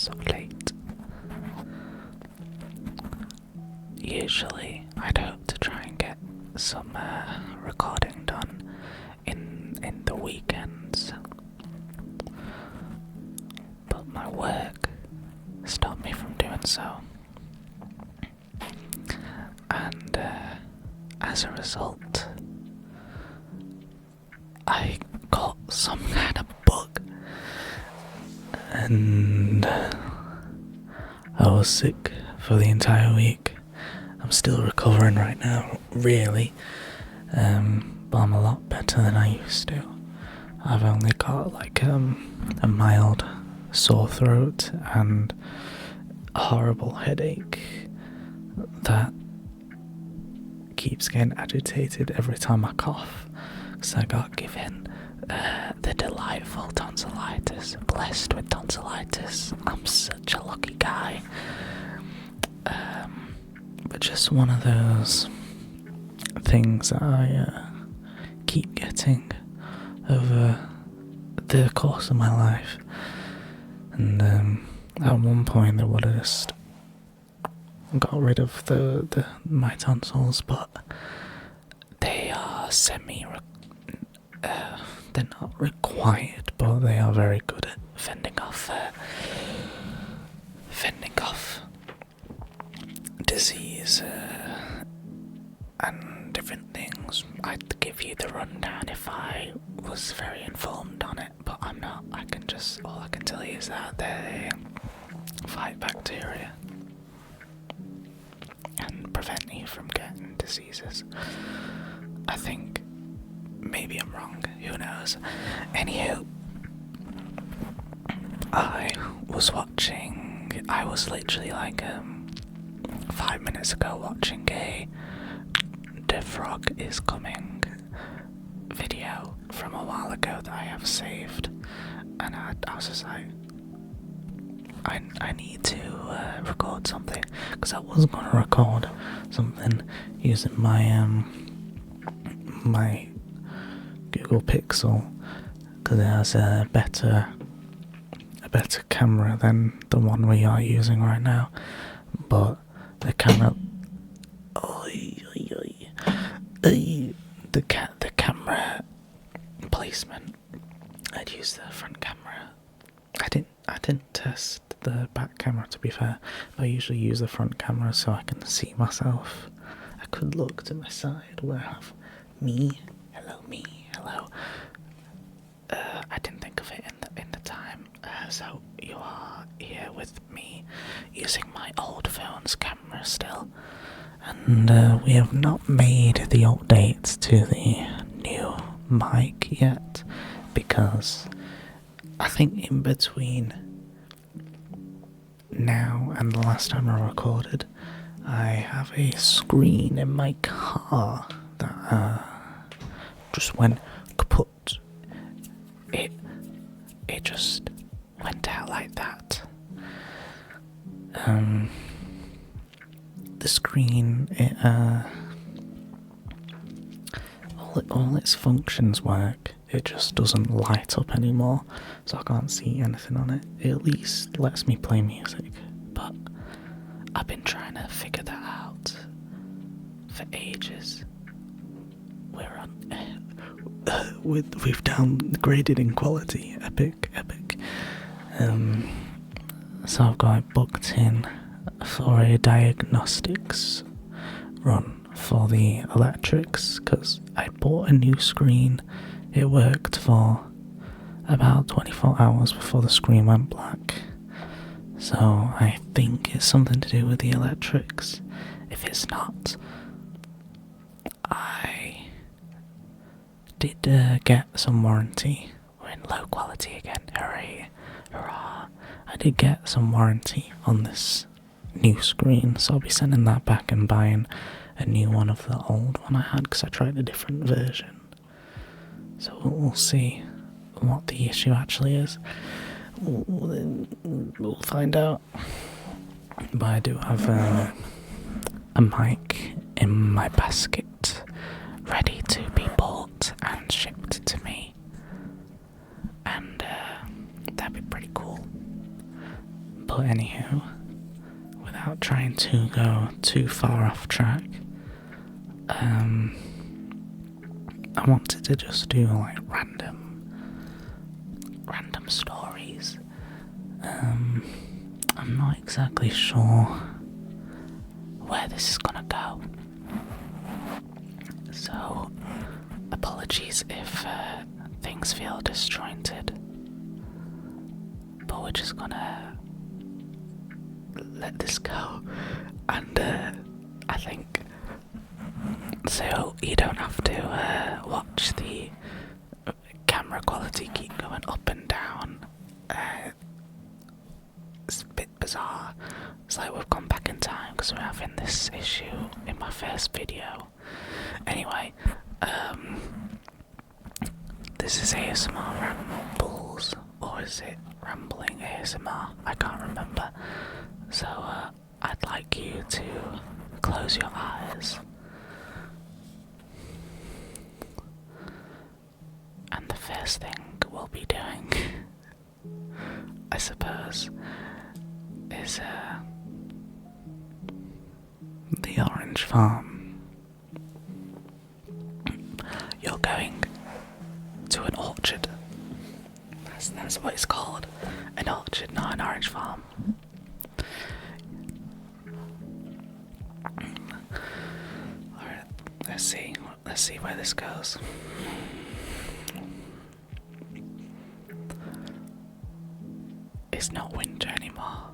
so late. Usually, I'd hope to try and get some recording done in the weekends, but my work stopped me from doing so, and as a result, I got some kind of bug, and I was sick for the entire week. I'm still recovering right now, really, but I'm a lot better than I used to. I've only got like a mild sore throat and a horrible headache that keeps getting agitated every time I cough, because I got given the delightful tonsillitis. Blessed with tonsillitis. I'm such a lucky guy. But just one of those things that I keep getting over the course of my life. And at one point they would have just got rid of my tonsils, but they are they're not required, but they are very good at fending off disease and different things. I'd give you the rundown if I was very informed on it, but I'm not. All I can tell you is that they fight bacteria and prevent you from getting diseases. I think. Maybe I'm wrong, who knows. Anywho, I was literally like 5 minutes ago watching a The Frog Is Coming video from a while ago that I have saved, and I was just like, I need to record something, because I was going to record something using my my Google Pixel, because it has a better camera than the one we are using right now, but the camera, the camera placement, I'd use the front camera. I didn't test the back camera, to be fair, but I usually use the front camera so I can see myself. I could look to my side where I have me. Hello. I didn't think of it in the time. So you are here with me using my old phone's camera still, and we have not made the updates to the new mic yet, because I think in between now and the last time I recorded, I have a screen in my car that just went kaput. It just went out like that. The screen, all its functions work. It just doesn't light up anymore, so I can't see anything on it. It at least lets me play music, but I've been trying to figure that out for ages. We've downgraded in quality. Epic. So I've got it booked in for a diagnostics run for the electrics, because I bought a new screen. It worked for about 24 hours before the screen went black. So I think it's something to do with the electrics. If it's not, I did get some warranty. We're in low quality again. Hooray. Hurrah. I did get some warranty on this new screen, so I'll be sending that back and buying a new one of the old one I had, because I tried a different version. So we'll see what the issue actually is. We'll find out. But I do have a mic in my basket, ready to be bought and shipped to me, and that'd be pretty cool. But But anywho, without trying to go too far off track, I wanted to just do like random stories. I'm not exactly sure where this is gonna go, so apologies if things feel disjointed, but we're just gonna let this go, and I think so you don't have to watch the camera quality keep going up and down. It's a bit bizarre. It's like we've gone back in time because we're having this issue in my first video. Anyway, this is ASMR Rambles, or is it Rambling ASMR? I can't remember. So I'd like you to close your eyes. And the first thing we'll be doing, I suppose, is the orange farm. You're going to an orchard. That's what it's called. An orchard, not an orange farm. Alright, let's see where this goes. It's not winter anymore.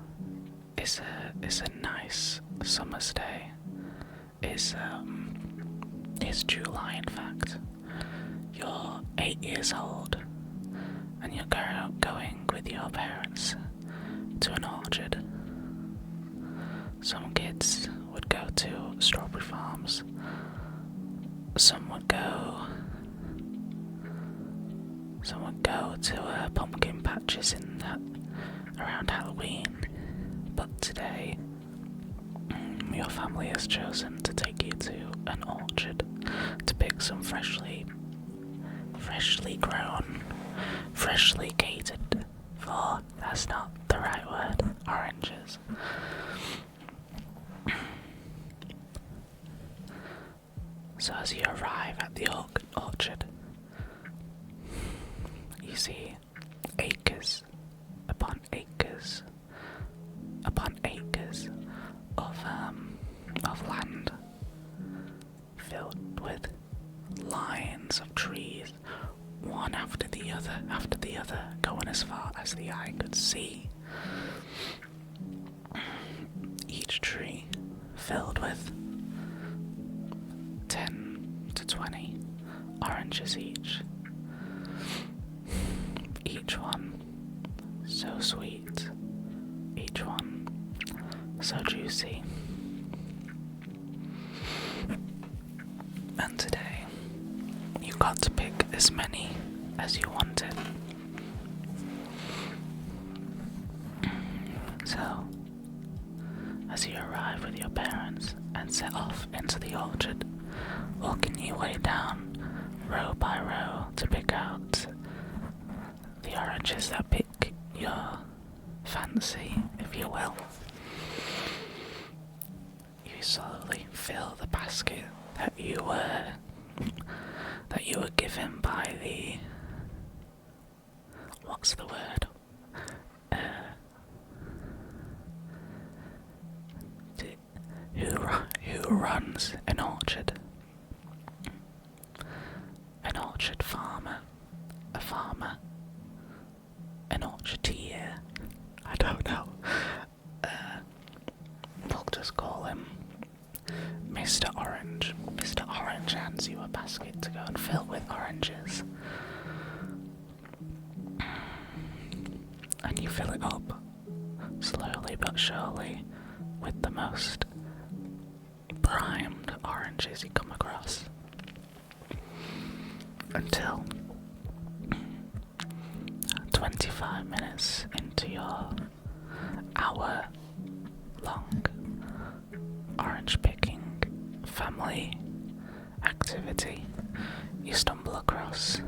It's a nice summer's day. It's July, in fact. You're 8 years old, and you're going with your parents to an orchard. Some kids would go to strawberry farms. Some would go to pumpkin patches around Halloween. But today, your family has chosen to take you to an orchard to pick some freshly grown, freshly catered for, that's not the right word, oranges. So as you arrive at the orchard, you see acres upon acres upon acres of land filled with lines of trees, one after the other, going as far as the eye could see. Each tree filled with 10 to 20 oranges each. Each one so sweet, each one so juicy. And today, you got to pick as many as you wanted. So, as you arrive with your parents and set off into the orchard, walking your way down row by row to pick out the oranges that pick your fancy, if you will. You slowly fill the basket that you were given by the, what's the word? Who runs an orchard? An orchard farmer, a farmer, an orchardier. I don't know. We'll just call him Mr. Orange. Mr. Orange hands you a basket to go and fill with oranges. And you fill it up, slowly but surely, with the most primed oranges you come across. Until 25 minutes into your hour-long orange picking family activity, you stumble across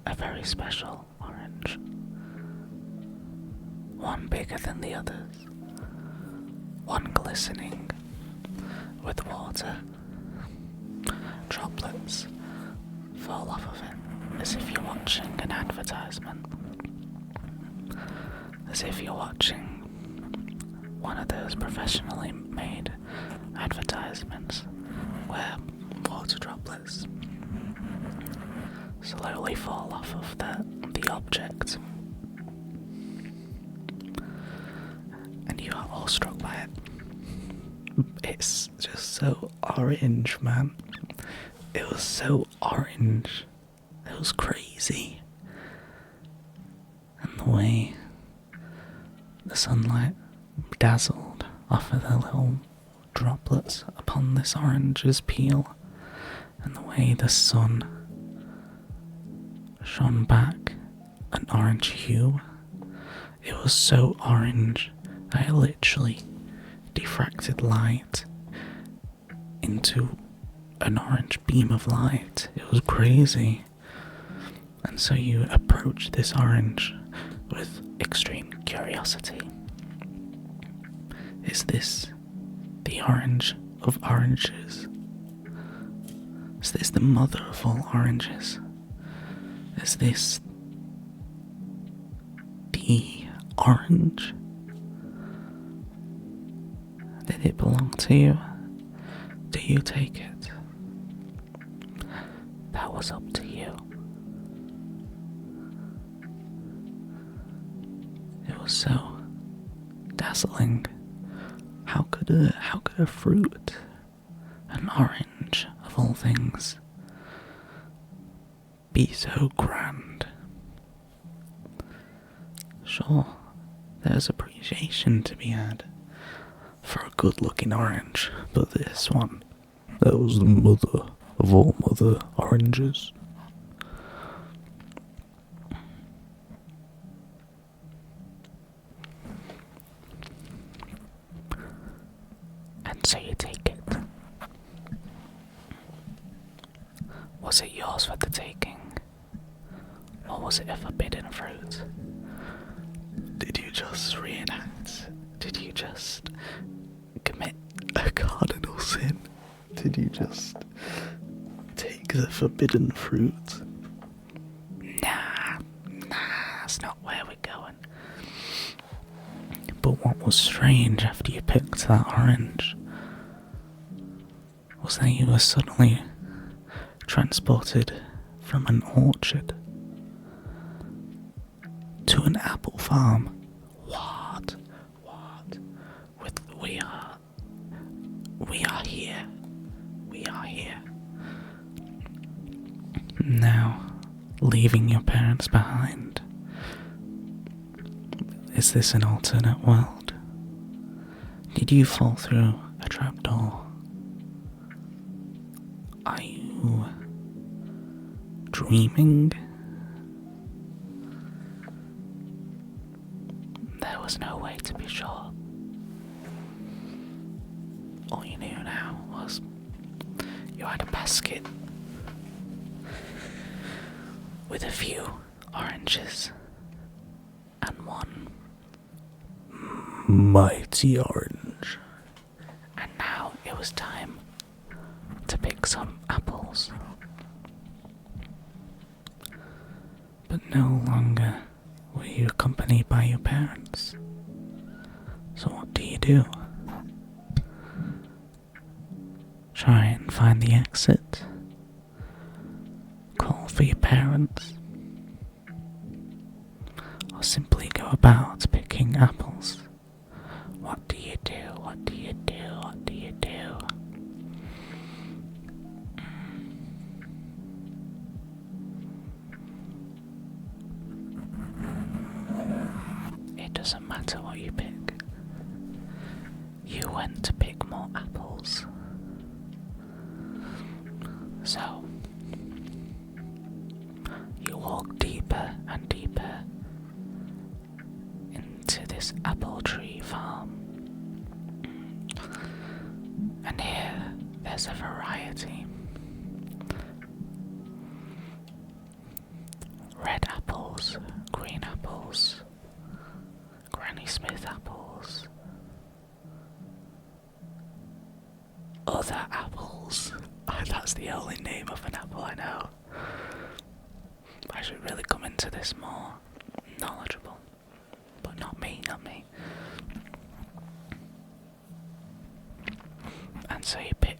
a very special orange. One bigger than the others, one glistening with water. Droplets fall off of it as if you're watching an advertisement. As if you're watching one of those professionally made advertisements where water droplets slowly fall off of the object, and you are all struck by it. It's just so orange, man. It was so orange. It was crazy. And the way the sunlight dazzled off of the little droplets upon this orange's peel, and the way the sun shone back an orange hue. It was so orange that it literally diffracted light into an orange beam of light. It was crazy. And so you approach this orange with extreme curiosity. Is this the orange of oranges? Is this the mother of all oranges? Is this the orange? Did it belong to you? Do you take it? That was up to you. It was so dazzling. How could a fruit, an orange of all things, be so grand? Sure, there's appreciation to be had for a good-looking orange, but this one, that was the mother of all mother oranges. And so you take it. Was it yours for the taking? Or was it a forbidden fruit? Did you just reenact? Did you just commit a cardinal sin? Did you just take the forbidden fruit? Nah, that's not where we're going. But what was strange after you picked that orange was that you were suddenly transported from an orchard to an apple farm. What? We are here. We are here. Now, leaving your parents behind. Is this an alternate world? Did you fall through a trapdoor? Are you dreaming? There was no way to be sure. All you knew now was you had a basket with a few oranges and one mighty orange. And now it was time to pick some apples. But no longer were you accompanied by your parents. So what do? Try and find the exit. Call for your parents. Or simply go about picking apples. What do you do? What do you do? What do you do? It doesn't matter what you pick. You went to pick more apples. So, you walk deeper and deeper into this apple tree farm. And here, there's a variety. Red apples, green apples, Granny Smith apples, knowledgeable. But not me. And so you pick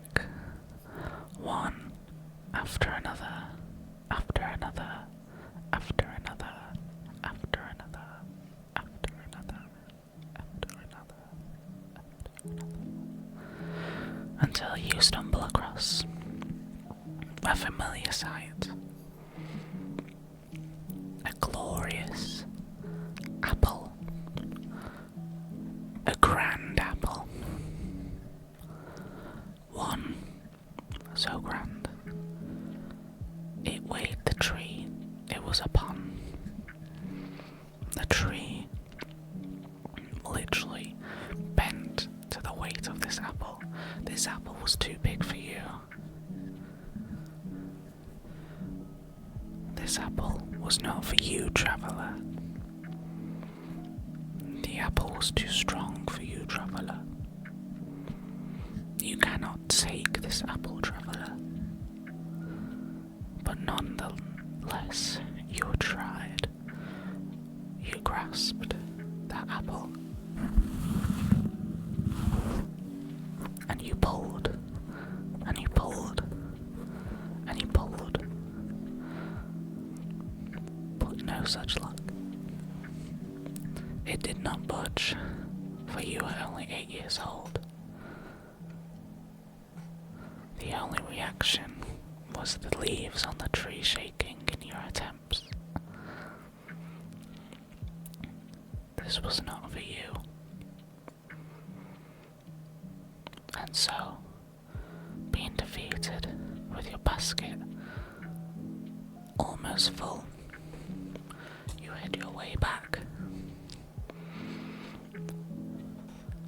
one after another, after another, after another, after another, after another, after another, after another, until you stumble across a familiar sight. A glorious apple. A grand apple. One so grand, it weighed the tree it was upon. The tree literally bent to the weight of this apple. This apple was too big for you. This apple was not for you, traveller. The apple was too strong for you, traveller. You cannot take this apple, traveller. But nonetheless, you tried. You grasped that apple. And you pulled. And you pulled. And you pulled. But no such luck. It did not budge, for you were only 8 years old. The only reaction was the leaves on the tree shaking in your attempts. This was not for you. And so, being defeated with your basket almost full, you head your way back.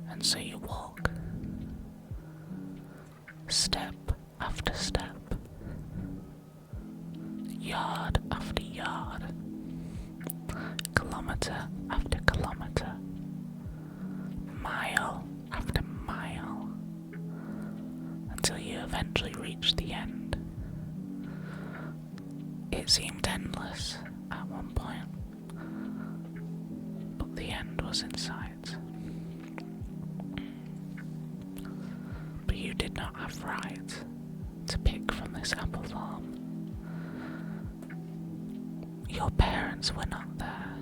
And so you walk, step after step, yard after yard, kilometre after kilometre, mile after mile, until you eventually reach the end. It seemed endless at one point, but the end was in sight. But you did not have right to pick from this apple farm. Your parents were not there.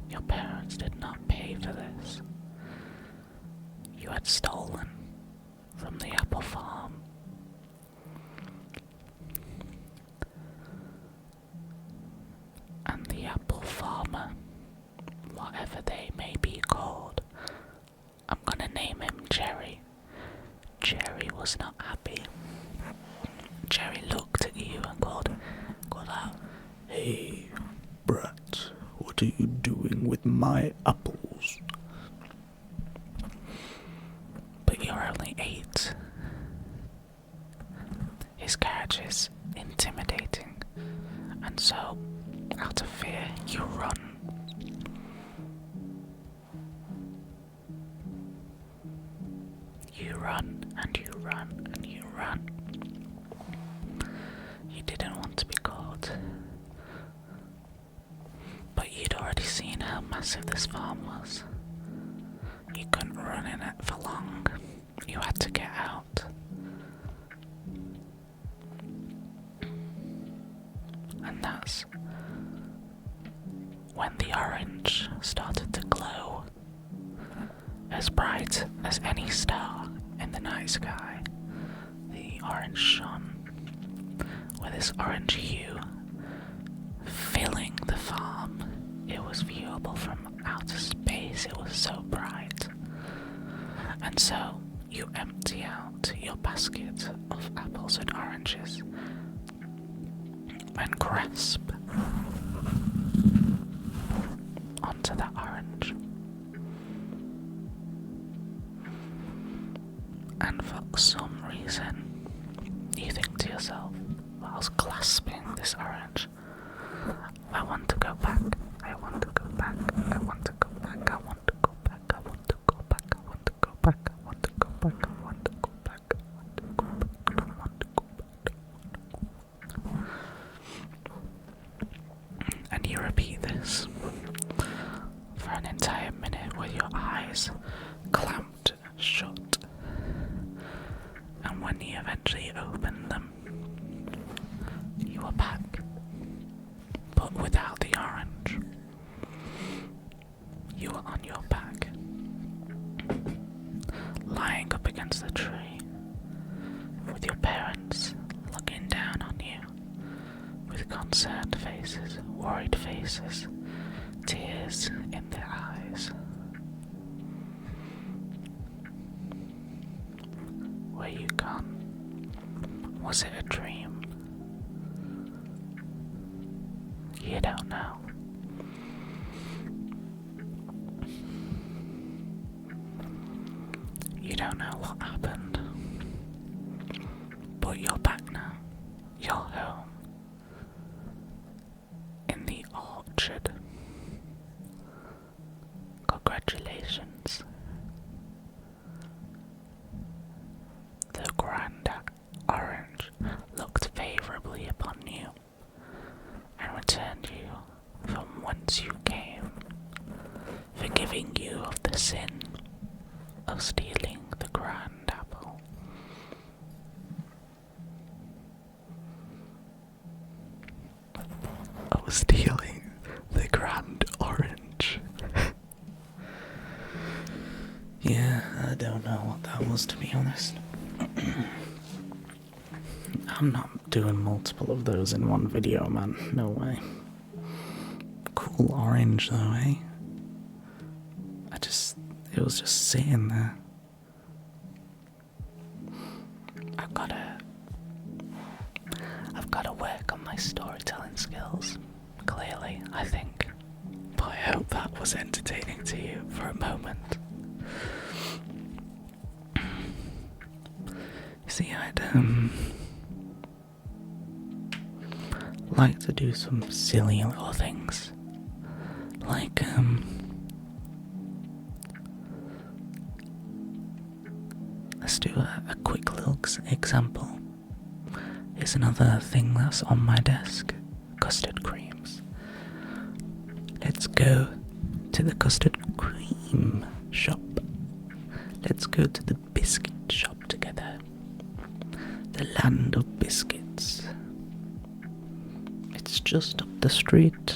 Your parents did not pay for this. You had stolen from the apple farm. And the apple farmer, whatever they may be called, I'm gonna name him Jerry. Jerry was not happy. Jerry looked at you and called out, "Hey, brat, what are you doing with my apples?" But you're only 8. His carriage is intimidating, and so, out of fear, you run. You run, and you run, and you run. You didn't want to be caught. But you'd already seen how massive this farm was. You couldn't run in it for long. You had to get out. And that's when the orange started to glow, as bright as any star in the night sky. The orange shone with this orange hue, filling the farm. It was viewable from outer space, it was so bright. And so you empty out your basket of apples and oranges and grasp onto that orange. And for some reason, you think to yourself, whilst clasping this orange, I want to go back, I want to go back, I want to go back, I want to go back, I want to go back, I want to go back, I want to go back, I want to go back, I want to go back, I want to go back. And you repeat this eyes clamped shut, and when you eventually opened them, you were back, but without the orange. You were on your back, lying up against the tree, with your parents looking down on you, with concerned faces, worried faces, tears in their eyes. Were you gone? Was it a dream? You don't know. You don't know what happened. But you're back now. You're home. In the orchard. Congratulations. The grand orange looked favourably upon you and returned you from whence you came, forgiving you of the sin of stealing the grand apple. Of stealing the grand orange. Yeah, I don't know what that was, to be honest. I'm not doing multiple of those in one video, man. No way. Cool orange, though, eh? It was just sitting there. I've gotta work on my storytelling skills. Clearly, I think. But I hope that was entertaining to you for a moment. You see, I'd like to do some silly little things. Like, let's do a quick little example. Here's another thing that's on my desk. Custard creams. Let's go to the custard cream shop. Let's go to the biscuit shop together. The land of biscuits. It's just up the street.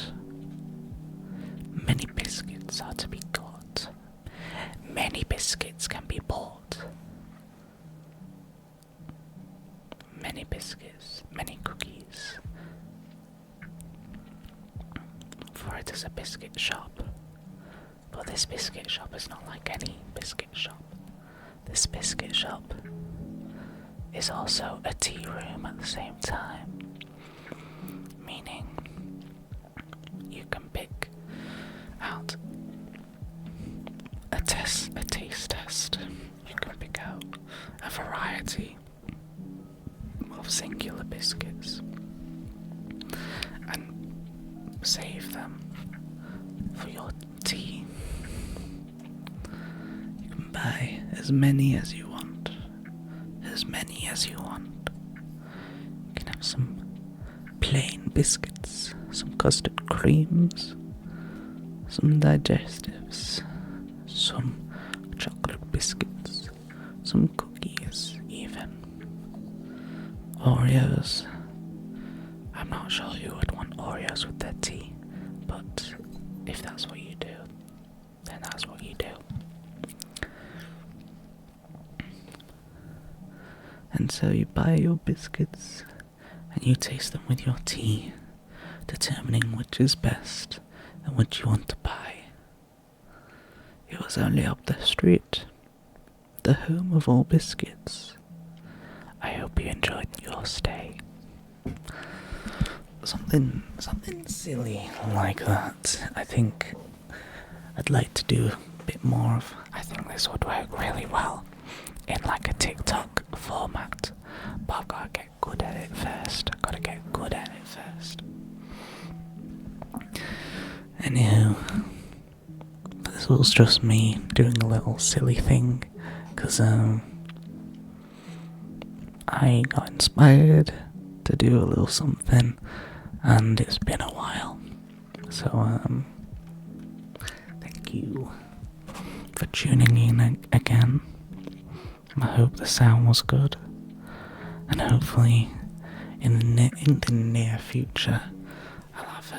Many biscuits are to be got. Many biscuits can be bought. Many biscuits, many cookies. For it is a biscuit shop. But this biscuit shop is not like any biscuit shop. This biscuit shop is also a tea room at the same time. Meaning you can pick out a taste test. You can pick out a variety of singular biscuits and save them for your tea. You can buy as many as you want. As many as you want. You can have some plain biscuits, some custard creams, some digestives, some chocolate biscuits, some cookies even. Oreos. I'm not sure who would want Oreos with their tea, but if that's what you do, then that's what you do. And so you buy your biscuits and you taste them with your tea, determining which is best and which you want to buy. It was only up the street, the home of all biscuits. I hope you enjoyed your stay. Something silly like that. I think I'd like to do a bit more of. I think this would work really well in like a TikTok format, but I've got to get good at it first. Anywho, this was just me doing a little silly thing, because I got inspired to do a little something, and it's been a while. So thank you for tuning in again. I hope the sound was good, and hopefully in the near future I'll have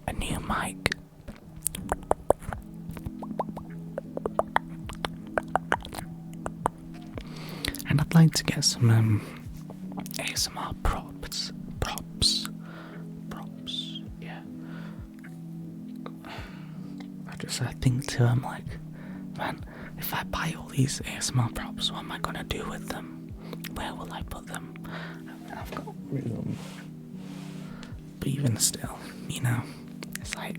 a new mic. And I'd like to get some ASMR props, yeah. I think too, I'm like, man, if I buy all these ASMR props, what am I gonna do with them? Where will I put them? I've got room. But even still, it's like,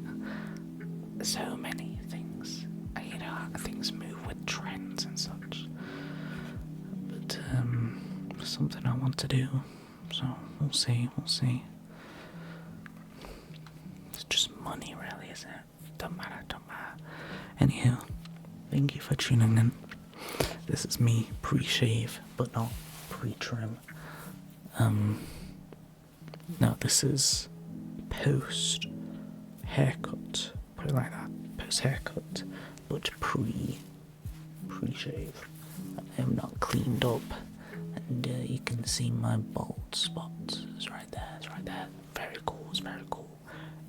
so many things. Things move with trends and such. But, something I want to do. So, we'll see. It's just money, really, isn't it? Don't matter. Anywho, thank you for tuning in. This is me pre-shave, but not pre-trim. No, this is post-haircut. Put it like that. Post-haircut, but pre-shave. I am not cleaned up. And you can see my bald spot. It's right there. Very cool. It's very cool.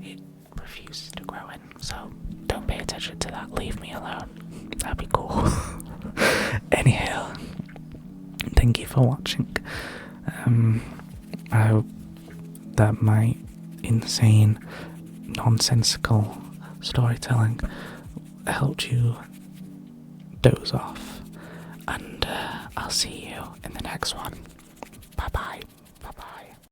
It refuses to grow in, so don't pay attention to that. Leave me alone. That'd be cool. Anyhow, thank you for watching. I hope that my insane, nonsensical storytelling helped you doze off. And I'll see you in the next one. Bye bye.